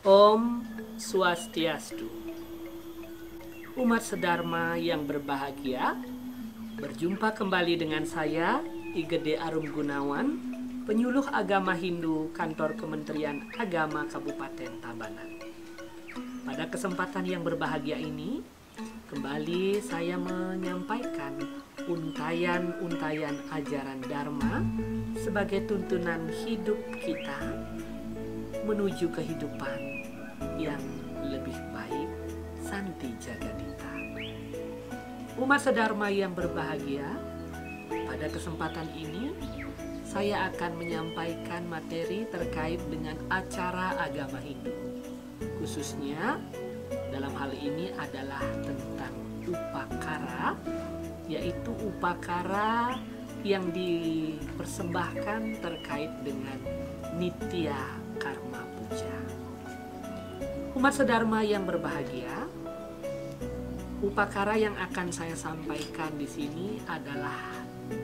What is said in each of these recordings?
Om Swastiastu. Umat sedharma yang berbahagia, berjumpa kembali dengan saya, I Gede Arum Gunawan, penyuluh agama Hindu Kantor Kementerian Agama Kabupaten Tabanan. Pada kesempatan yang berbahagia ini, kembali saya menyampaikan untayan-untayan ajaran Dharma sebagai tuntunan hidup kita menuju kehidupan yang lebih baik, Santi Jagadita. Umat sedharma yang berbahagia, pada kesempatan ini saya akan menyampaikan materi terkait dengan acara agama Hindu. Khususnya dalam hal ini adalah tentang upakara, yaitu upakara yang dipersembahkan terkait dengan nitya karma puja. Umat sedharma yang berbahagia, upakara yang akan saya sampaikan di sini adalah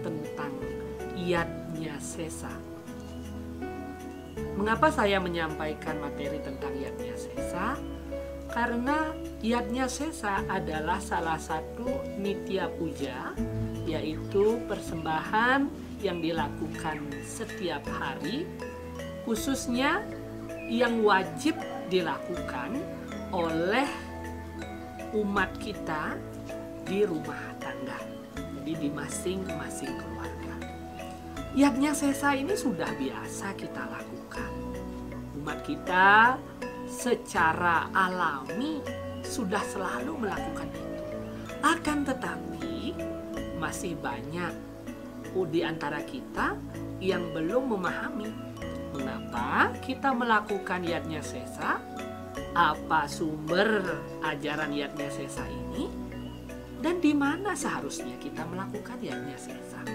tentang yadnya sesa. Mengapa saya menyampaikan materi tentang yadnya sesa? Karena yadnya sesa adalah salah satu nitya puja, yaitu persembahan yang dilakukan setiap hari, khususnya yang wajib dilakukan oleh umat kita di rumah tangga, jadi di masing-masing keluarga. Yadnya sesa ini sudah biasa kita lakukan. Umat kita secara alami sudah selalu melakukan itu. Akan tetapi masih banyak di antara kita yang belum memahami mengapa kita melakukan yadnya sesa, apa sumber ajaran yadnya sesa ini, dan di mana seharusnya kita melakukan yadnya sesa.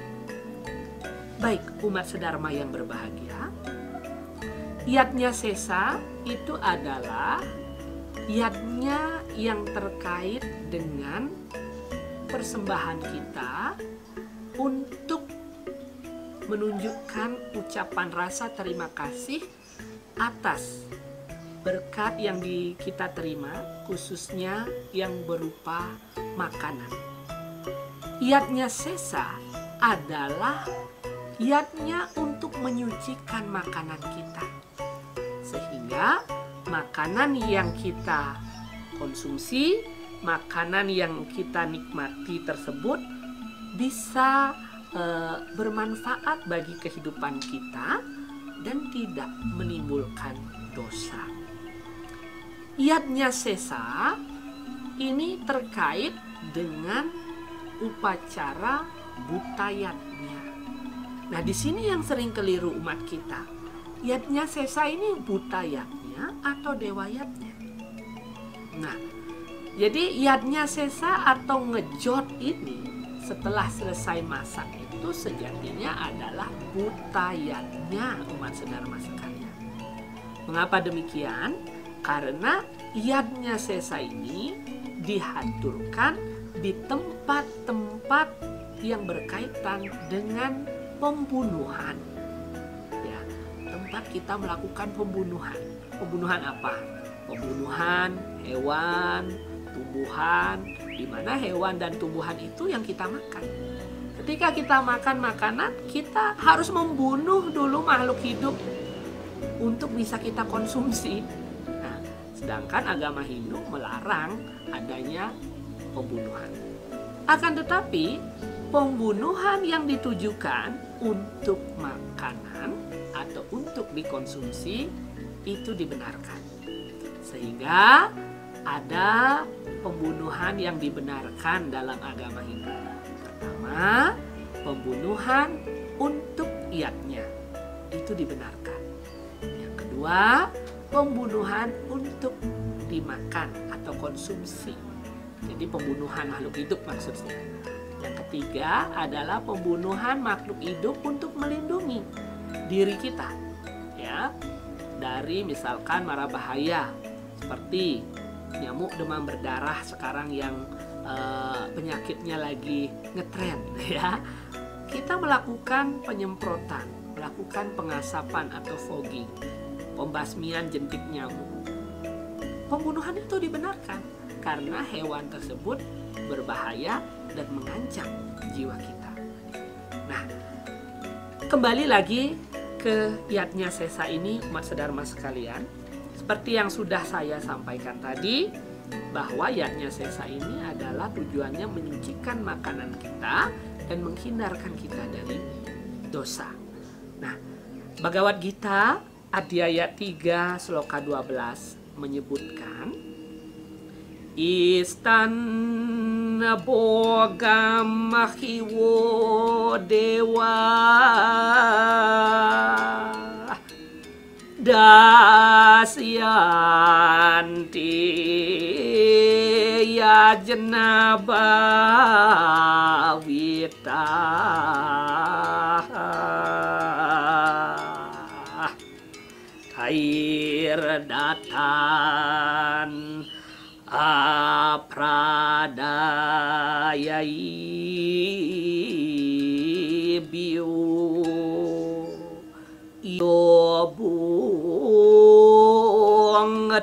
Baik, umat sedharma yang berbahagia, yadnya sesa itu adalah yadnya yang terkait dengan persembahan kita untuk menunjukkan ucapan rasa terima kasih atas berkat yang kita terima, khususnya yang berupa makanan. Yadnya sesa adalah yadnya untuk menyucikan makanan kita, sehingga makanan yang kita konsumsi, makanan yang kita nikmati tersebut bisa bermanfaat bagi kehidupan kita dan tidak menimbulkan dosa. Yadnya sesa ini terkait dengan upacara butayatnya. Nah, di sini yang sering keliru umat kita. Yadnya sesa ini butayatnya atau dewayatnya. Nah, jadi yadnya sesa atau ngejot ini setelah selesai masak itu sejatinya adalah butayatnya umat sedharma sekalian. Mengapa demikian? Karena yadnya sesa ini dihaturkan di tempat-tempat yang berkaitan dengan pembunuhan. Ya, tempat kita melakukan pembunuhan. Pembunuhan apa? Pembunuhan hewan, tumbuhan, di mana hewan dan tumbuhan itu yang kita makan. Ketika kita makan makanan, kita harus membunuh dulu makhluk hidup untuk bisa kita konsumsi. Nah, sedangkan agama Hindu melarang adanya pembunuhan. Akan tetapi, pembunuhan yang ditujukan untuk makanan atau untuk dikonsumsi itu dibenarkan. Sehingga ada pembunuhan yang dibenarkan dalam agama Hindu. Pertama, pembunuhan untuk yadnya itu dibenarkan. Yang kedua, pembunuhan untuk dimakan atau konsumsi. Jadi pembunuhan makhluk hidup maksudnya. Yang ketiga adalah pembunuhan makhluk hidup untuk melindungi diri kita, ya, dari misalkan mara bahaya seperti nyamuk demam berdarah sekarang yang penyakitnya lagi ngetren, ya. Kita melakukan penyemprotan, melakukan pengasapan atau fogging, pembasmian jentik nyamuk. pembunuhan itu dibenarkan karena hewan tersebut berbahaya dan mengancam jiwa kita. Nah, kembali lagi ke Yadnya Sesa ini, umat sedharma sekalian. Seperti yang sudah saya sampaikan tadi, bahwa Yadnya Sesa ini adalah tujuannya menyucikan makanan kita dan menghindarkan kita dari dosa. Nah, Bhagavad Gita Adhyaya 3 Sloka 12 menyebutkan, Istana boga mahiwo dewa dasyanti yajna bhavita air datan apradayai biu iobung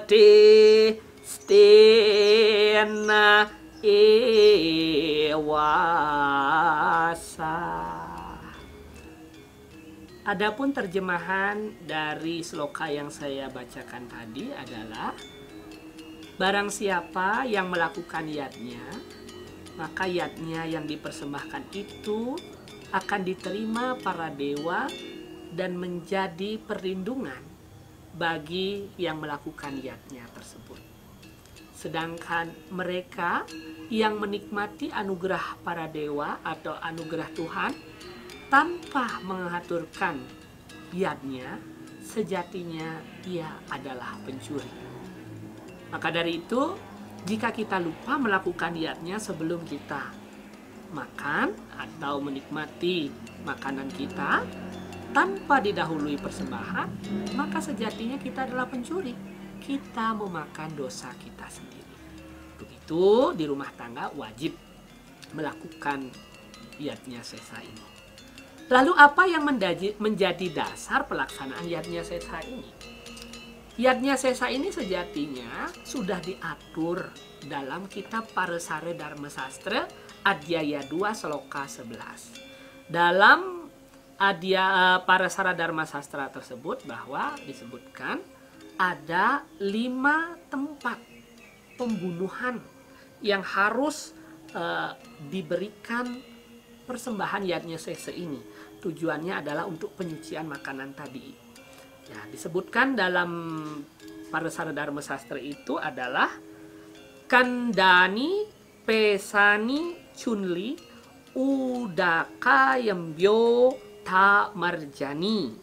te stena ewasa. Adapun terjemahan dari sloka yang saya bacakan tadi adalah, barang siapa yang melakukan yadnya, maka yadnya yang dipersembahkan itu akan diterima para dewa dan menjadi perlindungan bagi yang melakukan yadnya tersebut. Sedangkan mereka yang menikmati anugerah para dewa atau anugerah Tuhan tanpa mengaturkan yadnya, sejatinya ia adalah pencuri. Maka dari itu, jika kita lupa melakukan yadnya sebelum kita makan atau menikmati makanan kita tanpa didahului persembahan, maka sejatinya kita adalah pencuri. Kita memakan dosa kita sendiri. Begitu di rumah tangga wajib melakukan yadnya sesa ini. Lalu apa yang menjadi dasar pelaksanaan yadnya sesa ini? Yadnya sesa ini sejatinya sudah diatur dalam kitab Parasara Dharma Sastra Adhyaya 2 Sloka 11. Dalam Parasara Dharma Sastra tersebut bahwa disebutkan ada 5 tempat pembunuhan yang harus diberikan persembahan yadnya sesa ini. Tujuannya adalah untuk penyucian makanan tadi. Ya, disebutkan dalam Parasara Dharma Sastra itu adalah Kandani, Pesani, Chunli, Udaka Yambyo Ta Marjani,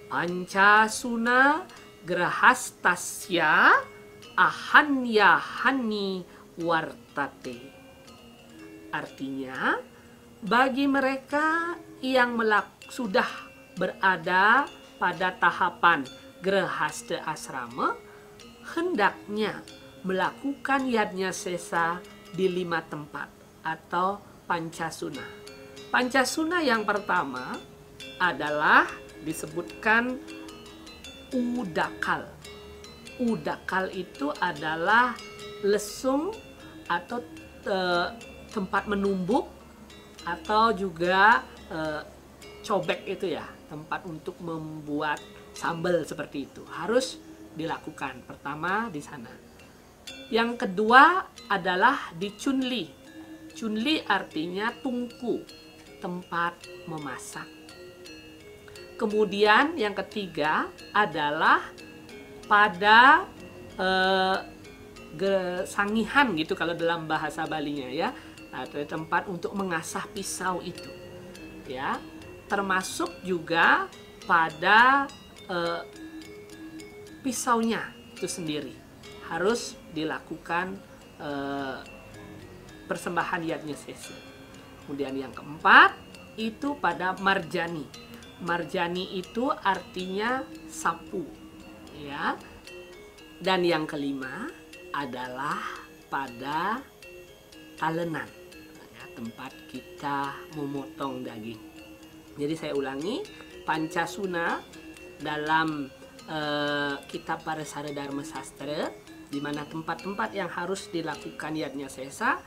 Pancasuna, Grahastasya, Ahanyahani Wartate. Artinya, bagi mereka yang sudah berada pada tahapan grahasta asrama, hendaknya melakukan yadnya sesa di 5 tempat atau pancasuna. Pancasuna yang pertama adalah disebutkan udakal. Udakal itu adalah lesung atau tempat menumbuk atau juga cobek itu ya, tempat untuk membuat sambal seperti itu. Harus dilakukan pertama di sana. Yang kedua adalah di Chunli. Chunli artinya tungku, tempat memasak. Kemudian yang ketiga adalah pada sangihan gitu kalau dalam bahasa Balinya ya, atau tempat untuk mengasah pisau itu ya, termasuk juga pada pisaunya itu sendiri harus dilakukan persembahan yadnya sesa. Kemudian yang keempat itu pada marjani. Marjani itu artinya sapu ya. Dan yang kelima adalah pada talenan ya, tempat kita memotong daging. Jadi saya ulangi, pancasuna dalam kitab Parasara Dharma Sastra Di mana tempat-tempat yang harus dilakukan yatnya sesa?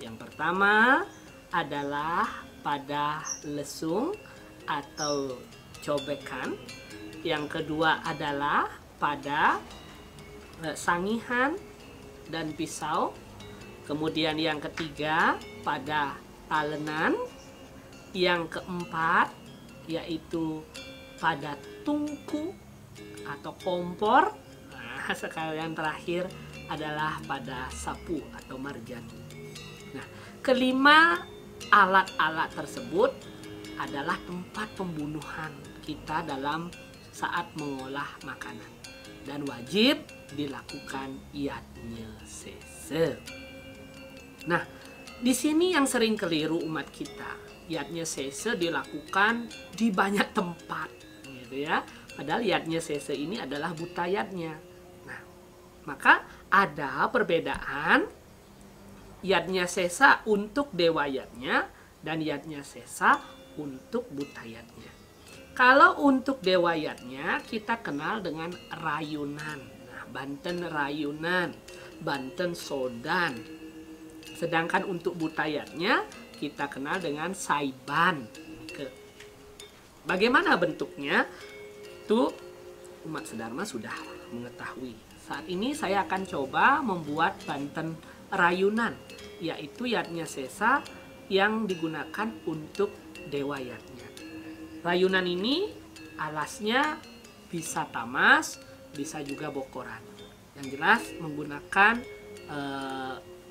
Yang pertama adalah pada lesung atau cobekan. Yang kedua adalah pada sangihan dan pisau. Kemudian yang ketiga pada talenan. Yang keempat yaitu pada tungku atau kompor. Nah, sekalian terakhir adalah pada sapu atau marjan. Nah, kelima alat-alat tersebut adalah tempat pembunuhan kita dalam saat mengolah makanan dan wajib dilakukan yatnya sesa. Nah, di sini yang sering keliru umat kita, yatnya sesa dilakukan di banyak tempat, gitu ya. Padahal yatnya sesa ini adalah buta yatnya. Nah, maka ada perbedaan yatnya sesa untuk dewa yatnya dan yatnya sesa untuk buta yatnya. Kalau untuk dewa yatnya kita kenal dengan rayunan. Nah, Banten rayunan, Banten sodan. Sedangkan untuk buta yatnya kita kenal dengan saiban. Bagaimana bentuknya? Itu umat sedharma sudah mengetahui. Saat ini saya akan coba membuat Banten rayunan, yaitu yatnya sesa yang digunakan untuk dewa yatnya. Rayunan ini alasnya bisa tamas, bisa juga bokoran. Yang jelas menggunakan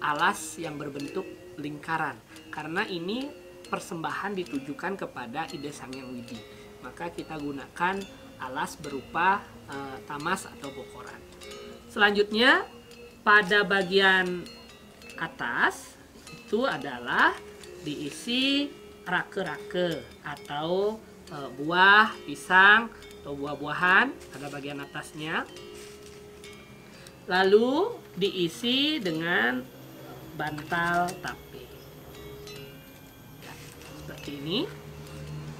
alas yang berbentuk lingkaran, karena ini persembahan ditujukan kepada Ida Sang Hyang Widi. Maka kita gunakan alas berupa tamas atau bokoran. Selanjutnya pada bagian atas itu adalah diisi rake-rake atau buah pisang atau buah-buahan pada bagian atasnya. Lalu diisi dengan bantal tape. Ya, seperti ini.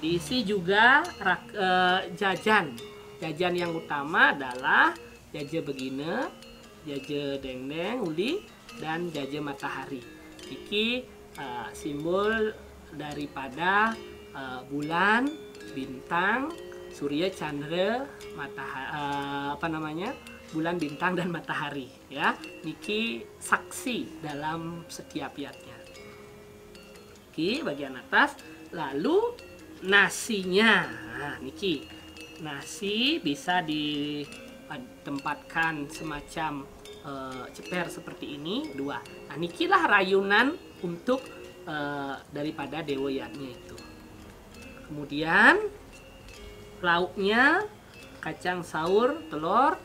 Diisi juga jajan. Jajan yang utama adalah jaje begine, jaje dendeng, uli, dan jaje matahari. Iki simbol daripada bulan, bintang, surya, chandra, matahari, bulan, bintang, dan matahari. Ya, niki saksi dalam setiap yatnya. Niki bagian atas, lalu nasinya. Nah, niki nasi bisa ditempatkan semacam ceper seperti ini, dua. Nah, nikilah rayunan untuk daripada dewa yatnya itu. Kemudian lauknya kacang saur, telur,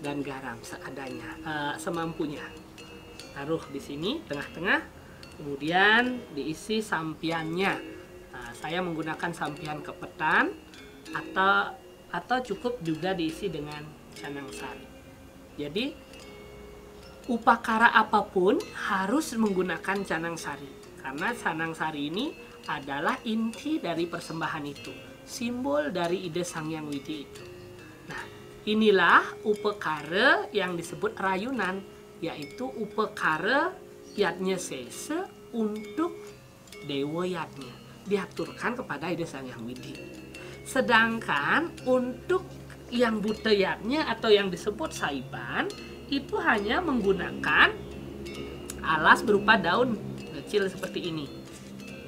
dan garam seadanya, semampunya. Taruh di sini tengah-tengah. Kemudian diisi sampiannya. Nah, saya menggunakan sampian kepetan atau cukup juga diisi dengan canang sari. Jadi upakara apapun harus menggunakan canang sari, karena canang sari ini adalah inti dari persembahan itu, simbol dari Ida Sang Hyang Widi itu. Nah, inilah upakara yang disebut rayunan, yaitu upakara yatnya sesa untuk dewa yatnya, diaturkan kepada Ida Sang Hyang Widi. Sedangkan untuk yang buta yatnya atau yang disebut saiban itu hanya menggunakan alas berupa daun kecil seperti ini,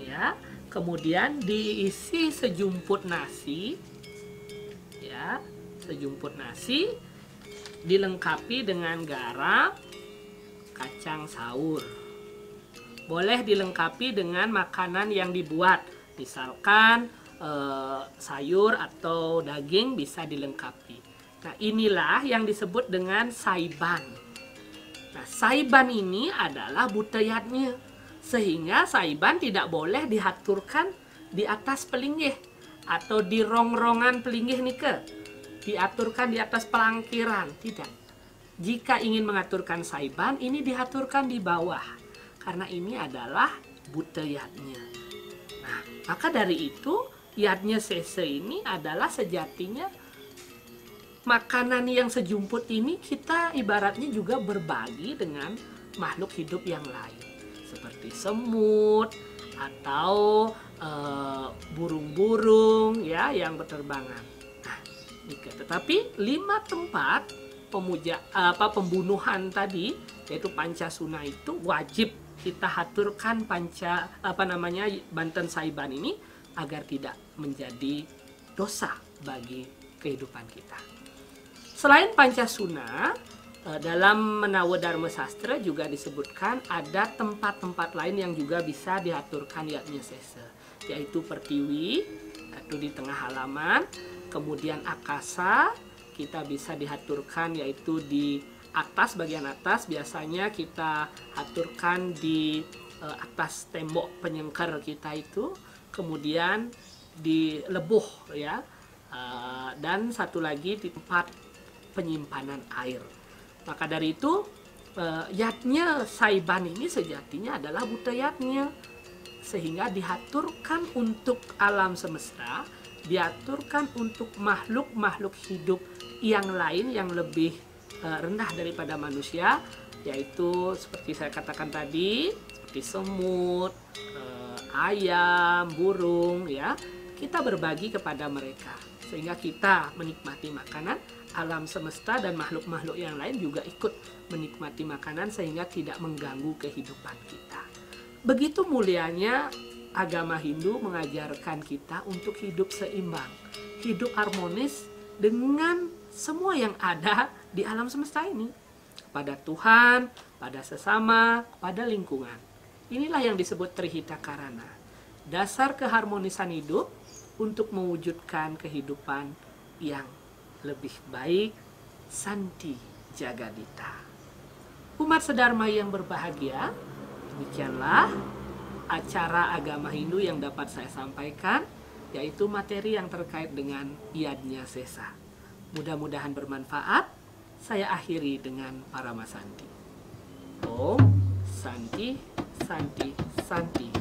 ya. Kemudian diisi sejumput nasi, ya, sejumput nasi dilengkapi dengan garam, kacang saur. Boleh dilengkapi dengan makanan yang dibuat, misalkan sayur atau daging bisa dilengkapi. Nah, inilah yang disebut dengan saiban. Nah, saiban ini adalah buta yatnya, sehingga saiban tidak boleh diaturkan di atas pelinggih atau di rongrongan pelinggih nike, diaturkan di atas pelangkiran, tidak. Jika ingin mengaturkan saiban, ini diaturkan di bawah, karena ini adalah buta yatnya. Nah, maka dari itu yatnya sesa ini adalah sejatinya makanan yang sejumput ini kita ibaratnya juga berbagi dengan makhluk hidup yang lain, seperti semut atau burung-burung ya yang berterbangan. Nah, tetapi 5 tempat pembunuhan tadi, yaitu Pancasuna, itu wajib kita haturkan Banten Saiban ini agar tidak menjadi dosa bagi kehidupan kita. Selain Pancasuna, dalam Menawa Dharma Sastra juga disebutkan ada tempat-tempat lain yang juga bisa diaturkan yatnya sesa, yaitu Pertiwi, yaitu di tengah halaman, kemudian Akasa, kita bisa diaturkan yaitu di atas, bagian atas, biasanya kita aturkan di atas tembok penyengker kita itu, kemudian di lebuh ya, dan satu lagi di tempat penyimpanan air. Maka dari itu yatnya Saiban ini sejatinya adalah buta yatnya, sehingga diaturkan untuk alam semesta, diaturkan untuk makhluk-makhluk hidup yang lain yang lebih rendah daripada manusia, yaitu seperti saya katakan tadi, seperti semut, ayam, burung ya. Kita berbagi kepada mereka sehingga kita menikmati makanan, alam semesta dan makhluk-makhluk yang lain juga ikut menikmati makanan sehingga tidak mengganggu kehidupan kita. Begitu mulianya agama Hindu mengajarkan kita untuk hidup seimbang, hidup harmonis dengan semua yang ada di alam semesta ini, pada Tuhan, pada sesama, pada lingkungan. Inilah yang disebut Trihita Karana, dasar keharmonisan hidup untuk mewujudkan kehidupan yang lebih baik, Santi Jagadita. Umat sedharma yang berbahagia, demikianlah acara agama Hindu yang dapat saya sampaikan, yaitu materi yang terkait dengan yadnya sesa. Mudah-mudahan bermanfaat. Saya akhiri dengan Paramasanti. Om Santi, Santi, Santi.